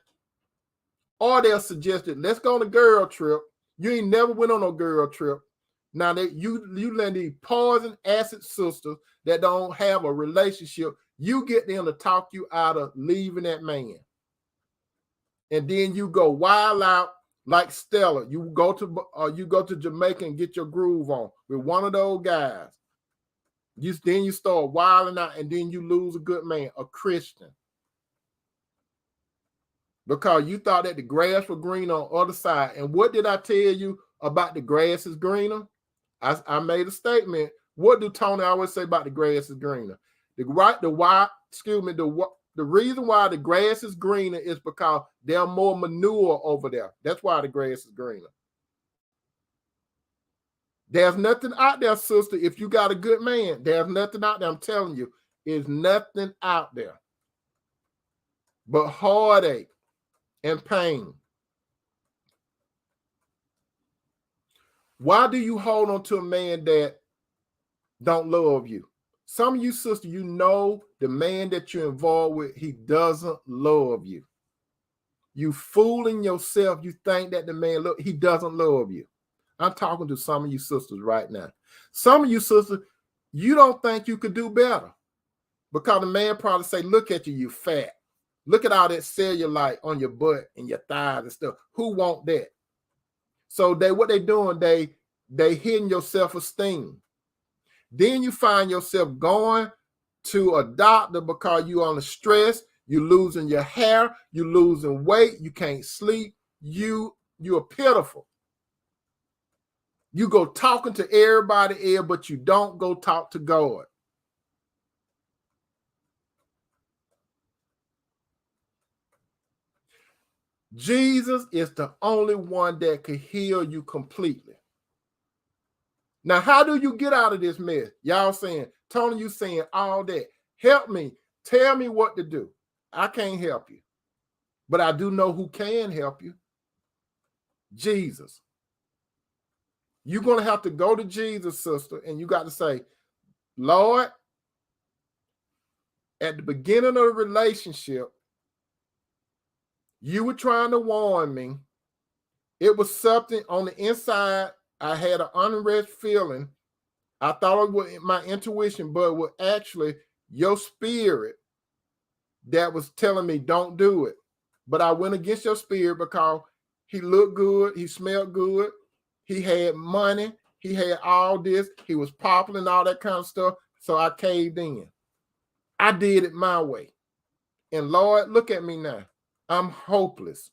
Or they'll suggest it. Let's go on a girl trip. You ain't never went on no girl trip. Now that you let these poison acid sisters that don't have a relationship, you get them to talk you out of leaving that man. And then you go wild out like Stella. You go to Jamaica and get your groove on with one of those guys. Then you start wilding out, and then you lose a good man, a Christian. Because you thought that the grass was green on the other side. And what did I tell you about the grass is greener? I made a statement. What do Tony always say about the grass is greener? The reason why the grass is greener is because there's more manure over there. That's why the grass is greener. There's nothing out there, sister. If you got a good man, there's nothing out there. I'm telling you, there's nothing out there but heartache and pain. Why do you hold on to a man that don't love you? Some of you sisters, you know the man that you're involved with, he doesn't love you. You fooling yourself. You think that the man, he doesn't love you. I'm talking to some of you sisters right now. Some of you sisters, you don't think you could do better because the man probably say, look at you, you fat. Look at all that cellulite on your butt and your thighs and stuff. Who want that? So what they doing, they hitting your self-esteem. Then you find yourself going to a doctor because you're on the stress, you're losing your hair, you're losing weight, you can't sleep, you're pitiful. You go talking to everybody else, but you don't go talk to God. Jesus is the only one that can heal you completely. Now, how do you get out of this mess? Y'all saying, Tony, you saying all that. Help me. Tell me what to do. I can't help you. But I do know who can help you. Jesus. You're going to have to go to Jesus, sister, and you got to say, Lord, at the beginning of the relationship, you were trying to warn me. It was something on the inside. I had an unrest feeling. I thought it was my intuition, but it was actually your spirit that was telling me don't do it. But I went against your spirit because he looked good. He smelled good. He had money. He had all this. He was popular and all that kind of stuff. So I caved in. I did it my way. And Lord, look at me now. I'm hopeless.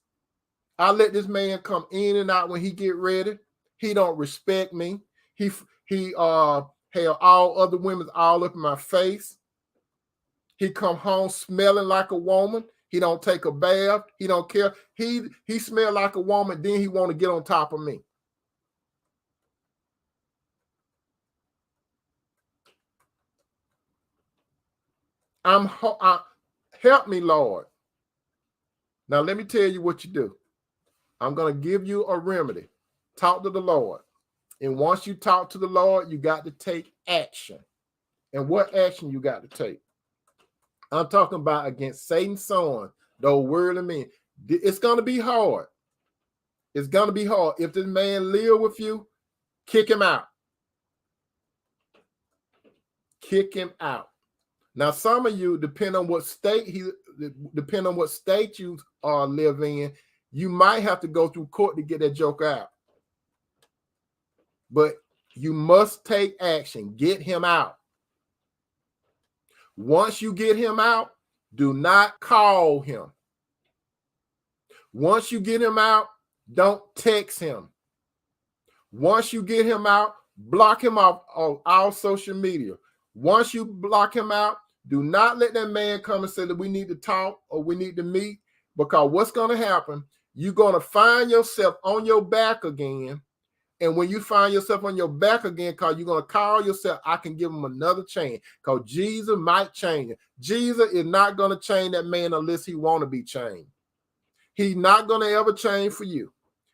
I let this man come in and out when he get ready. He don't respect me. He had all other women all up in my face. He come home smelling like a woman. He don't take a bath. He don't care. He smell like a woman. Then he want to get on top of me. Help me, Lord. Now let me tell you what you do. I'm going to give you a remedy. Talk to the Lord. And once you talk to the Lord, you got to take action. And what action you got to take? I'm talking about against Satan's son, those worldly men. It's going to be hard. It's going to be hard. If this man live with you, kick him out. Kick him out. Now, some of you, depending on what state you are living in, you might have to go through court to get that joker out. But you must take action. Get him out. Once you get him out, do not call him. Once you get him out, don't text him. Once you get him out, block him off on all social media. Once you block him out, do not let that man come and say that we need to talk or we need to meet, because what's going to happen, you're going to find yourself on your back again. And when you find yourself on your back again, because you're going to call yourself, I can give him another chance, because Jesus might change it. Jesus is not going to change that man unless he want to be changed. He's not going to ever change for you.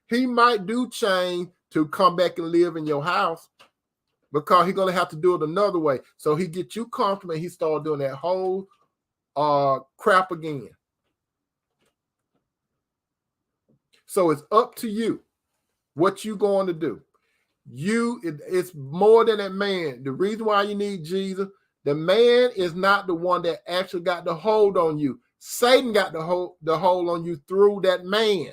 He might do change to come back and live in your house, because he's going to have to do it another way. So he gets you comfortable and he starts doing that whole crap again. So it's up to you what you going to do. It's more than that man. The reason why you need Jesus, the man is not the one that actually got the hold on you. Satan got the hold on you through that man.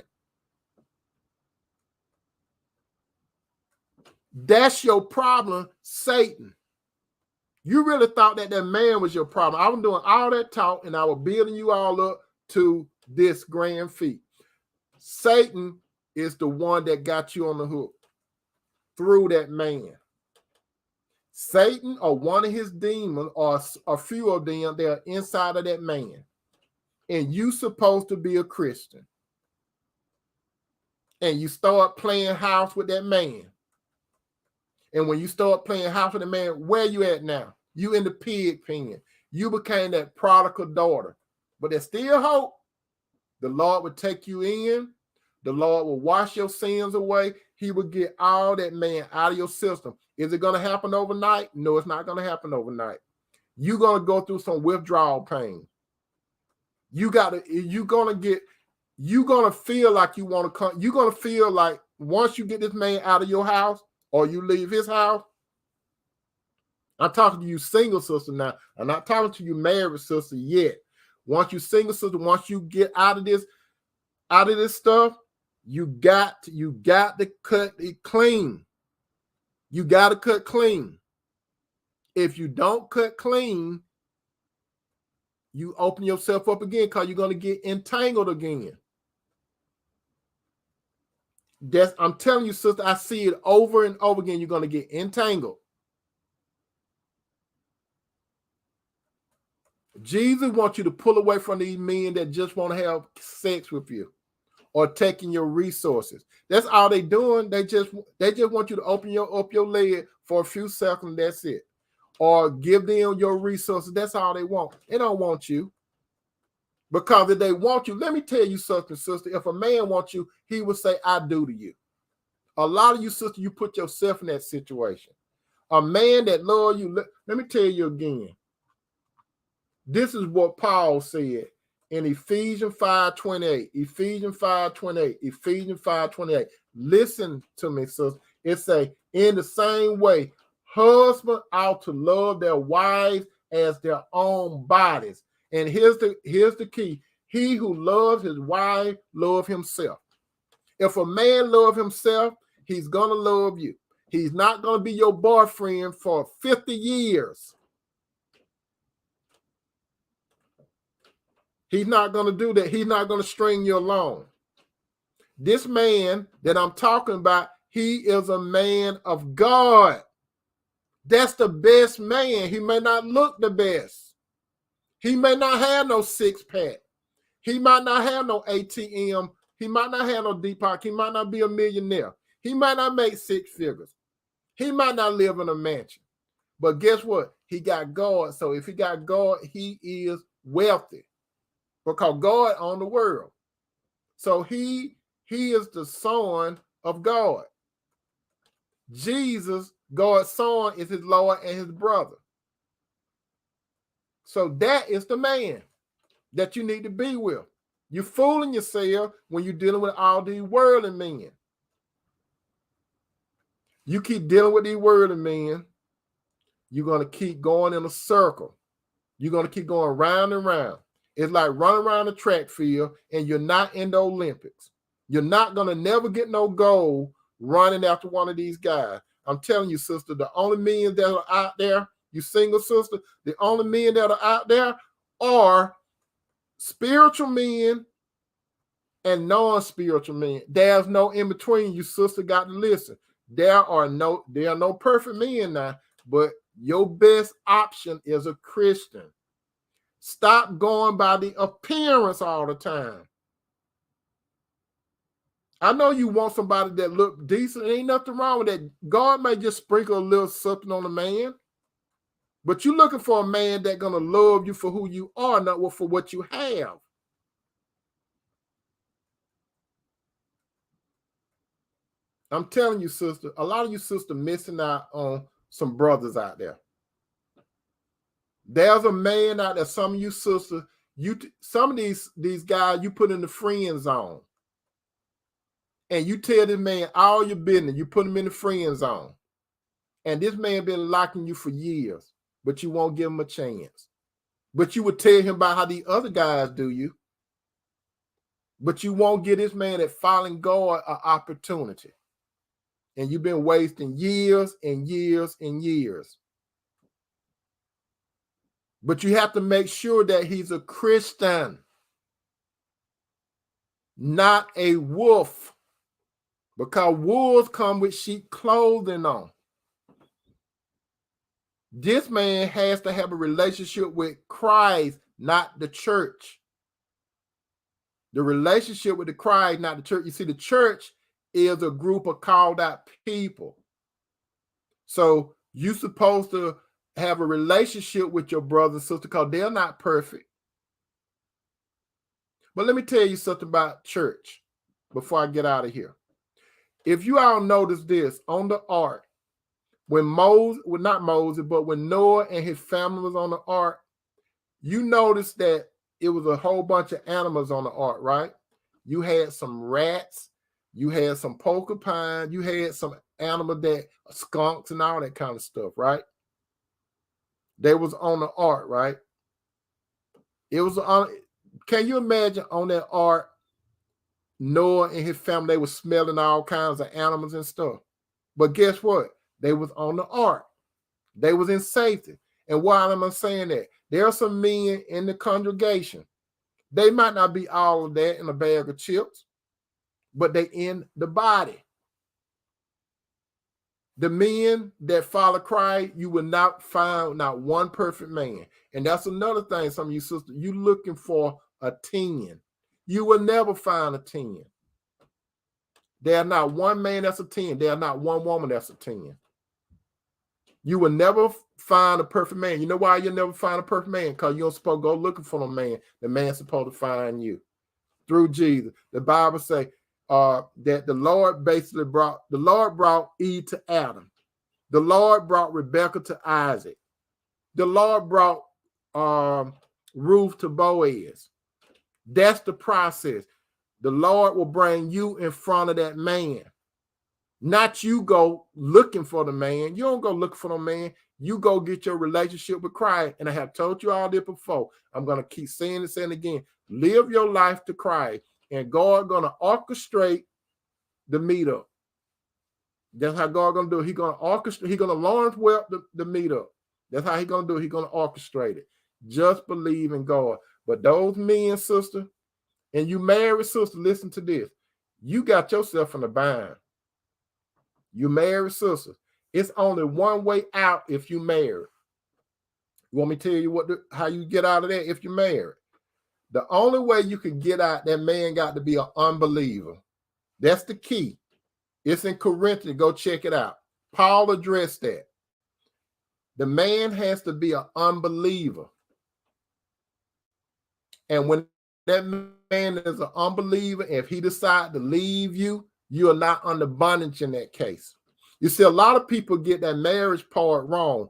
That's your problem, Satan. You really thought that man was your problem. I was doing all that talk and I was building you all up to this grand feat. Satan is the one that got you on the hook through that man. Satan or one of his demons or a few of them, they're inside of that man. And you supposed to be a Christian. And you start playing house with that man. And when you start playing house with the man, where you at now? You in the pig pen. You became that prodigal daughter. But there's still hope. The Lord will take you in. The Lord will wash your sins away. He will get all that man out of your system. Is it going to happen overnight? No, it's not going to happen overnight. You're going to go through some withdrawal pain. You're going to feel like you want to come. You're going to feel like once you get this man out of your house or you leave his house, I'm talking to you single sister now. I'm not talking to you married sister yet. Once you single sister, once you get out of this stuff, you got to cut it clean. You got to cut clean. If you don't cut clean, you open yourself up again because you're going to get entangled again. I'm telling you, sister, I see it over and over again. You're going to get entangled. Jesus wants you to pull away from these men that just want to have sex with you or taking your resources. That's all they doing. They just want you to open up your leg for a few seconds. That's it. Or give them your resources. That's all they want. They don't want you. Because if they want you, let me tell you something, sister. If a man wants you, he will say, I do to you. A lot of you, sister, you put yourself in that situation. A man that loves you, let me tell you again. This is what Paul said in Ephesians 5:28. Ephesians 5:28. Ephesians 5:28. Listen to me, sister. It say, in the same way, husbands ought to love their wives as their own bodies. And here's the key. He who loves his wife loves himself. If a man loves himself, he's going to love you. He's not going to be your boyfriend for 50 years. He's not going to do that. He's not going to string you along. This man that I'm talking about, he is a man of God. That's the best man. He may not look the best. He may not have no six-pack. He might not have no ATM. He might not have no deep pocket. He might not be a millionaire. He might not make six figures. He might not live in a mansion. But guess what? He got God. So if he got God, he is wealthy. Because God owns the world. So he is the son of God. Jesus, God's son, is his Lord and his brother. So that is the man that you need to be with. You're fooling yourself when you're dealing with all these worldly men. You keep dealing with these worldly men, you're going to keep going in a circle. You're going to keep going round and round. It's like running around the track field and you're not in the Olympics. You're not going to never get no gold running after one of these guys. I'm telling you, sister, the only men that are out there, you single sister, the only men that are out there are spiritual men and non-spiritual men. There's no in between. You sister got to listen. There are no perfect men now, but your best option is a Christian. Stop going by the appearance all the time. I know you want somebody that look decent. Ain't nothing wrong with that. God may just sprinkle a little something on a man. But you're looking for a man that's going to love you for who you are, not for what you have. I'm telling you, sister, a lot of you sisters missing out on some brothers out there. There's a man out there, some of you sisters, some of these guys you put in the friend zone. And you tell this man all your business, you put him in the friend zone. And this man been locking you for years, but you won't give him a chance. But you would tell him about how the other guys do you. But you won't give this man that fallen God an opportunity. And you've been wasting years and years and years. But you have to make sure that he's a Christian, not a wolf. Because wolves come with sheep clothing on. This man has to have a relationship with Christ, not the church. The relationship with the Christ, not the church. You see, the church is a group of called out people. So you're supposed to have a relationship with your brother and sister because they're not perfect. But let me tell you something about church before I get out of here. If you all notice this, on the ark, when Moses, well, not Moses, but when Noah and his family was on the ark, you notice that it was a whole bunch of animals on the ark, right? You had some rats, you had some porcupine, you had some animal that skunks and all that kind of stuff, right? They was on the ark, right? It was on. Can you imagine on that ark, Noah and his family, they were smelling all kinds of animals and stuff. But guess what? They was on the ark. They was in safety. And why am I saying that? There are some men in the congregation. They might not be all of that in a bag of chips, but they in the body. The men that follow Christ, you will not find not one perfect man. And that's another thing, some of you sisters, you looking for a 10. You will never find a 10. There's not one man that's a 10. There's not one woman that's a 10. You will never find a perfect man. You know why you'll never find a perfect man? Because you don't supposed to go looking for a man. The man's supposed to find you through Jesus. The Bible say that the Lord basically brought Eve to Adam. The Lord brought Rebekah to Isaac. The Lord brought Ruth to Boaz. That's the process. The Lord will bring you in front of that man. Not you go looking for the man. You don't go looking for the man. You go get your relationship with Christ. And I have told you all this before. I'm going to keep saying this and again. Live your life to Christ. And God going to orchestrate the meetup. That's how God going to do it. He's going to orchestrate. He's going to launch well the meetup. That's how he's going to do it. He's going to orchestrate it. Just believe in God. But those men, sister, and you married sister, listen to this. You got yourself in a bind. You married sister. It's only one way out if you married. You want me to tell you how you get out of that if you're married? The only way you can get out, that man got to be an unbeliever. That's the key. It's in Corinthians. Go check it out. Paul addressed that. The man has to be an unbeliever. And when that man is an unbeliever, if he decides to leave you, you are not under bondage in that case. You see, a lot of people get that marriage part wrong.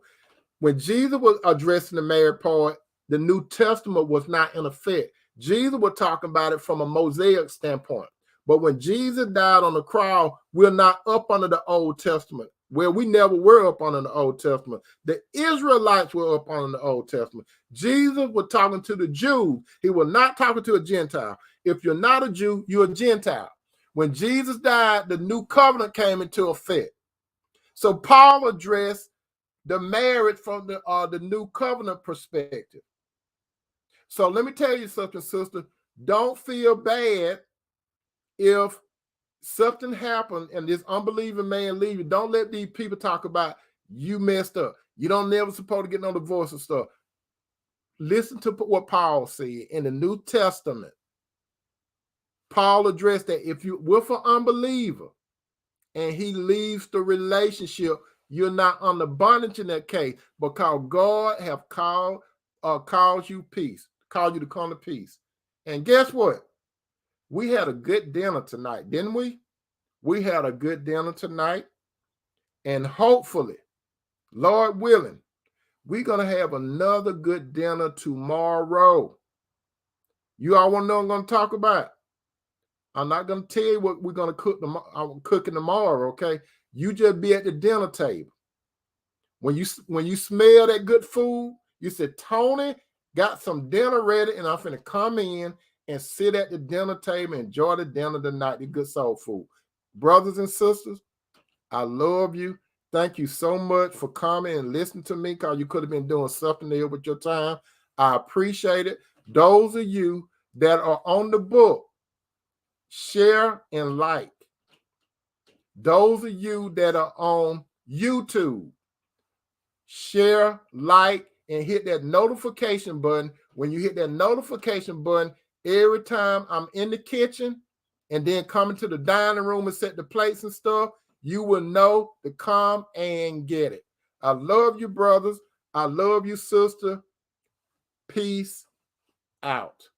When Jesus was addressing the marriage part, the New Testament was not in effect. Jesus was talking about it from a Mosaic standpoint. But when Jesus died on the cross, we're not up under the Old Testament. Well, we never were up under the Old Testament. The Israelites were up under the Old Testament. Jesus was talking to the Jews. He was not talking to a Gentile. If you're not a Jew, you're a Gentile. When Jesus died, the new covenant came into effect. So Paul addressed the marriage from the new covenant perspective. So let me tell you something, sister. Don't feel bad if something happened and this unbelieving man leave you. Don't let these people talk about you messed up. You don't never supposed to get no divorce and stuff. Listen to what Paul said in the New Testament. Paul addressed that if you with an unbeliever and he leaves the relationship, you're not under bondage in that case, because God have called you peace, called you to come to peace. And guess what? We had a good dinner tonight, didn't we? We had a good dinner tonight. And hopefully, Lord willing, we're going to have another good dinner tomorrow. You all want to know what I'm going to talk about? I'm not going to tell you what we're going to cook. I'm cooking tomorrow, okay? You just be at the dinner table. When you smell that good food, you say, Tony, got some dinner ready, and I'm finna come in and sit at the dinner table and enjoy the dinner tonight, the good soul food. Brothers and sisters, I love you. Thank you so much for coming and listening to me, because you could have been doing something there with your time. I appreciate it. Those of you that are on the book, share and like. Those of you that are on YouTube, share, like, and hit that notification button. When you hit that notification button, every time I'm in the kitchen and then coming to the dining room and set the plates and stuff, you will know to come and get it. I love you, brothers. I love you, sister. Peace out.